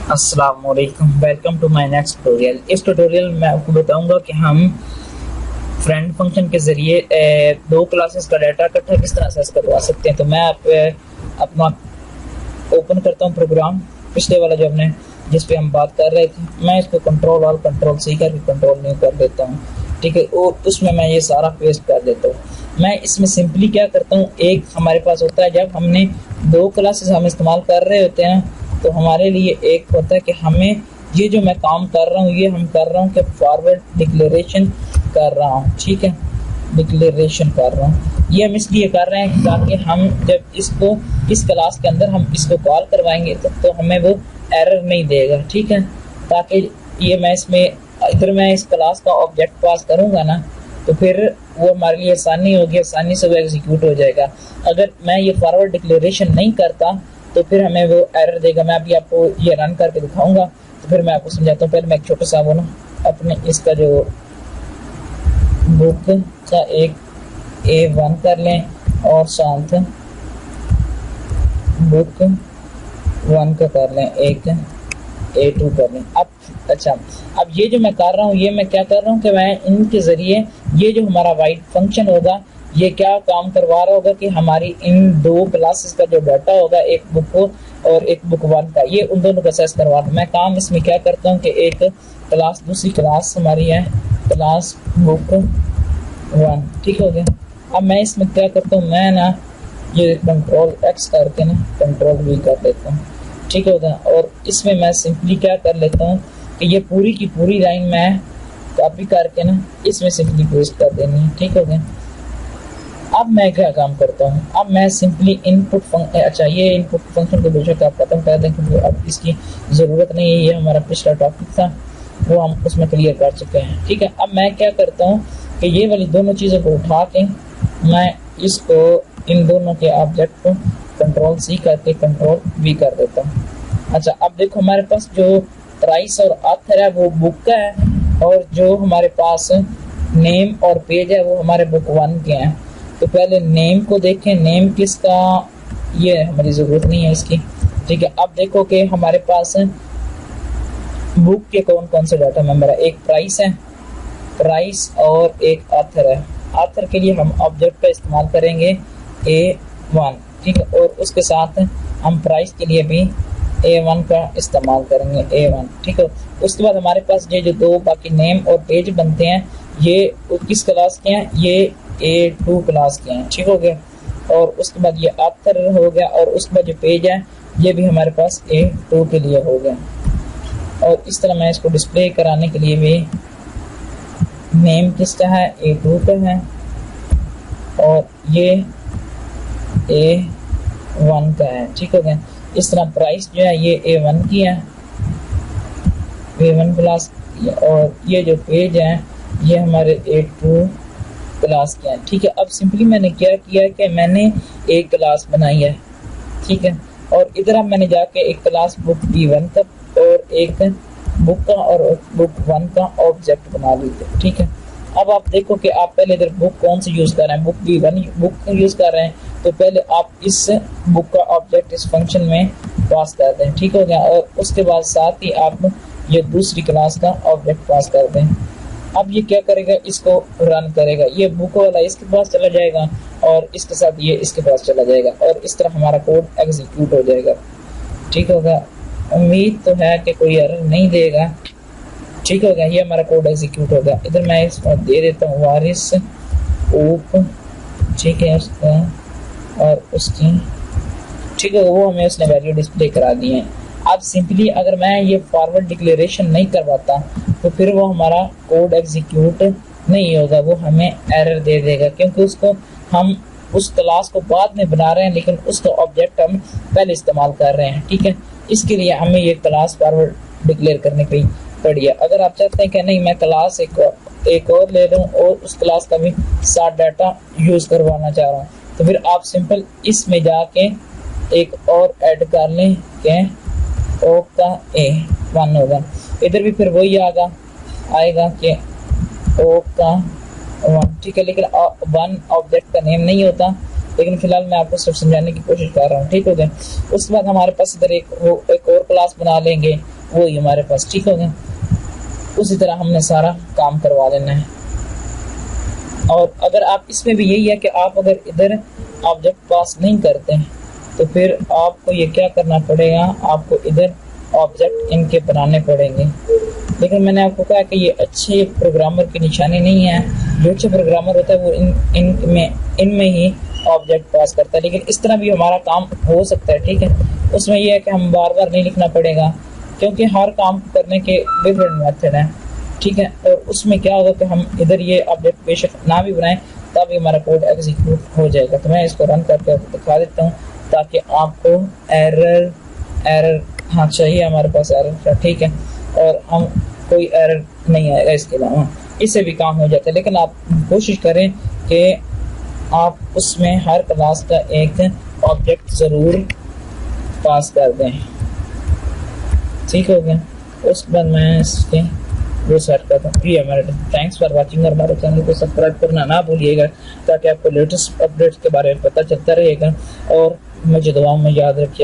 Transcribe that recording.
अस्सलामुअलैकुम, welcome to my next tutorial. इस tutorial में आपको बताऊंगा कि हम फ्रेंड फंक्शन के ज़रिए दो क्लासेस का डाटा इकट्ठा किस तरह से करवा सकते हैं। तो मैं अपना ओपन करता हूं प्रोग्राम, पिछले वाला जो हमने जिस पे हम बात कर रहे थे। मैं इसको कंट्रोल ऑल कंट्रोल सी करके कंट्रोल नहीं कर देता हूँ, ठीक है। और उसमें मैं ये सारा पेस्ट कर देता हूँ। मैं इसमें सिंपली क्या करता हूँ, एक हमारे पास होता है जब हमने दो क्लासेस हम इस्तेमाल कर रहे होते हैं तो हमारे लिए एक होता है कि हमें ये जो मैं काम कर रहा हूँ ये हम कर रहा हूँ कि फॉरवर्ड डिक्लेरेशन कर रहा हूँ, ठीक है। डिक्लेरेशन कर रहा हूँ, ये हम इसलिए कर रहे हैं ताकि हम जब इसको इस क्लास के अंदर हम इसको कॉल करवाएंगे तो हमें वो एरर नहीं देगा, ठीक है। ताकि ये मैं इसमें इधर मैं इस क्लास का ऑब्जेक्ट पास करूँगा ना तो फिर वो हमारे लिए आसानी होगी, आसानी से वो एग्जीक्यूट हो जाएगा। अगर मैं ये फॉरवर्ड डिक्लेरेशन नहीं करता तो फिर हमें वो एरर देगा। मैं अभी आपको ये रन करके दिखाऊंगा तो फिर मैं आपको समझाता हूँ। पहले मैं एक छोटा सा वो ना अपने इसका जो बुक का एक A1 कर लें और साथ बुक 1 का कर लें एक A2 कर लें। अब ये जो मैं कर रहा हूँ ये मैं क्या कर रहा हूँ कि मैं इनके ज़रिए ये जो हमारा वाइड फंक्शन होगा ये क्या काम करवा रहा होगा कि हमारी इन दो क्लासेस का जो डाटा होगा, एक बुक को और एक बुक 1 का, ये उन दोनों को एक्सेस करवा रहा हूँ। मैं काम इसमें क्या करता हूँ कि एक क्लास दूसरी क्लास हमारी है क्लास बुक 1, ठीक हो गया। अब मैं इसमें क्या करता हूँ, मैं ना ये कंट्रोल X करके ना कंट्रोल V कर लेता हूँ, ठीक हो गया। और इसमें मैं सिंपली क्या कर लेता हूँ कि ये पूरी की पूरी लाइन मैं कॉपी करके ना इसमें सिंपली पेस्ट कर देनी है, ठीक हो गया। अब मैं क्या काम करता हूँ, अब मैं सिंपली इनपुट ये इनपुट फंक्शन को बेशक आप खत्म कर दें क्योंकि अब इसकी ज़रूरत नहीं है। ये हमारा पिछला टॉपिक था वो हम उसमें क्लियर कर चुके हैं, ठीक है। अब मैं क्या करता हूँ कि ये वाली दोनों चीज़ों को उठा के मैं इसको इन दोनों के ऑब्जेक्ट को कंट्रोल C करके कंट्रोल V कर देता हूँ। अच्छा, अब देखो हमारे पास जो प्राइस और ऑथर है वो बुक का है और जो हमारे पास नेम और पेज है वो हमारे बुक 1 के हैं। तो पहले नेम को देखें, नेम किसका, ये हमारी ज़रूरत नहीं है इसकी, ठीक है। अब देखो कि हमारे पास बुक के कौन कौन से डाटा मेंबर है। एक प्राइस है, प्राइस और एक ऑथर है। ऑथर के लिए हम ऑब्जेक्ट का इस्तेमाल करेंगे A1, ठीक है। और उसके साथ हम प्राइस के लिए भी A1 का इस्तेमाल करेंगे A1, ठीक है। उसके बाद हमारे पास ये जो दो बाकी नेम और पेज बनते हैं ये किस क्लास के हैं, ये A2 क्लास के हैं, ठीक हो गया। और उसके बाद ये ऑथर हो गया और उसके बाद जो पेज है ये भी हमारे पास A2 के लिए हो गया। और इस तरह मैं इसको डिस्प्ले कराने के लिए भी नेम किसका है, A2 का है और ये A1 का है, ठीक हो गया। इस तरह प्राइस जो है ये A1 की है, A1 क्लास, और ये जो पेज है ये हमारे A2 क्लास के हैं, ठीक है। अब सिंपली मैंने क्या किया कि मैंने एक क्लास बनाई है, ठीक है। और इधर अब मैंने जाके एक क्लास बुक B1 का और एक बुक का और बुक 1 का ऑब्जेक्ट बना लीजिए, ठीक है। अब आप देखो कि आप पहले इधर बुक कौन सी यूज़ कर रहे हैं, बुक B1 बुक यूज़ कर रहे हैं तो पहले आप इस बुक का ऑब्जेक्ट इस फंक्शन में पास कर दें, ठीक हो गया। और उसके बाद साथ ही आप ये दूसरी क्लास का ऑब्जेक्ट पास कर दें। अब ये क्या करेगा, इसको रन करेगा, ये बुक वाला इसके पास चला जाएगा और इसके साथ ये इसके पास चला जाएगा और इस तरह हमारा कोड एग्जीक्यूट हो जाएगा, ठीक होगा। उम्मीद तो है कि कोई एरर नहीं देगा, ठीक हो गया। ये हमारा कोड एग्जीक्यूट हो गया। इधर मैं इसमें दे देता हूँ वारिस ओप, ठीक है, उसका और उसकी, ठीक है, वो हमें उसने वैल्यू डिस्प्ले करा दी है। अब सिंपली अगर मैं ये फॉरवर्ड डिक्लेरेशन नहीं करवाता तो फिर वो हमारा कोड एग्जीक्यूट नहीं होगा, वो हमें एरर दे देगा क्योंकि उसको हम उस क्लास को बाद में बना रहे हैं लेकिन उसका ऑब्जेक्ट हम पहले इस्तेमाल कर रहे हैं, ठीक है। इसके लिए हमें ये क्लास फॉरवर्ड डिक्लेयर करने की पड़ी है। अगर आप चाहते हैं कि नहीं मैं क्लास एक और ले लूँ और उस क्लास का भी साथ डाटा यूज़ करवाना चाह रहा हूँ तो फिर आप सिंपल इसमें जाके एक और ऐड कर लें के ओ का A1 होगा। इधर भी फिर वही आएगा कि ओ का 1, ठीक है। लेकिन 1 ऑब्जेक्ट का नेम नहीं होता लेकिन फिलहाल मैं आपको सिर्फ समझाने की कोशिश कर रहा हूँ, ठीक हो गया। उसके बाद हमारे पास इधर एक और क्लास बना लेंगे वो ही हमारे पास ठीक हो गया। उसी तरह हमने सारा काम करवा लेना है। और अगर आप इसमें भी यही है कि आप अगर इधर ऑब्जेक्ट पास नहीं करते हैं तो फिर आपको ये क्या करना पड़ेगा, आपको इधर ऑब्जेक्ट इनके बनाने पड़ेंगे। लेकिन मैंने आपको कहा कि ये अच्छे प्रोग्रामर की निशानी नहीं है। जो अच्छे प्रोग्रामर होता है वो इनमें ही ऑब्जेक्ट पास करता है। लेकिन इस तरह भी हमारा काम हो सकता है, ठीक है। उसमें यह है कि हम बार बार नहीं लिखना पड़ेगा, क्योंकि हर काम करने के डिफरेंट मेथड हैं, ठीक है। और उसमें क्या होगा कि हम इधर ये ऑब्जेक्ट बेशक ना भी बनाएं तब भी हमारा कोड एग्जीक्यूट हो जाएगा। तो मैं इसको रन करके दिखा देता हूँ ताकि आपको एरर हाँ चाहिए, हमारे पास एरर ठीक है, और हम कोई एरर नहीं आएगा। इसके अलावा इससे भी काम हो जाता है। लेकिन आप कोशिश करें कि आप उसमें हर क्लास का एक ऑब्जेक्ट ज़रूर पास कर दें, ठीक हो गया। उसके बाद मैं इसके वो सेट करता हूँ। ये हमारे थैंक्स फॉर वाचिंग, और हमारे चैनल को सब्सक्राइब करना ना भूलिएगा ताकि आपको लेटेस्ट अपडेट्स के बारे में पता चलता रहेगा। और मुझे दुआओं में याद रखिए।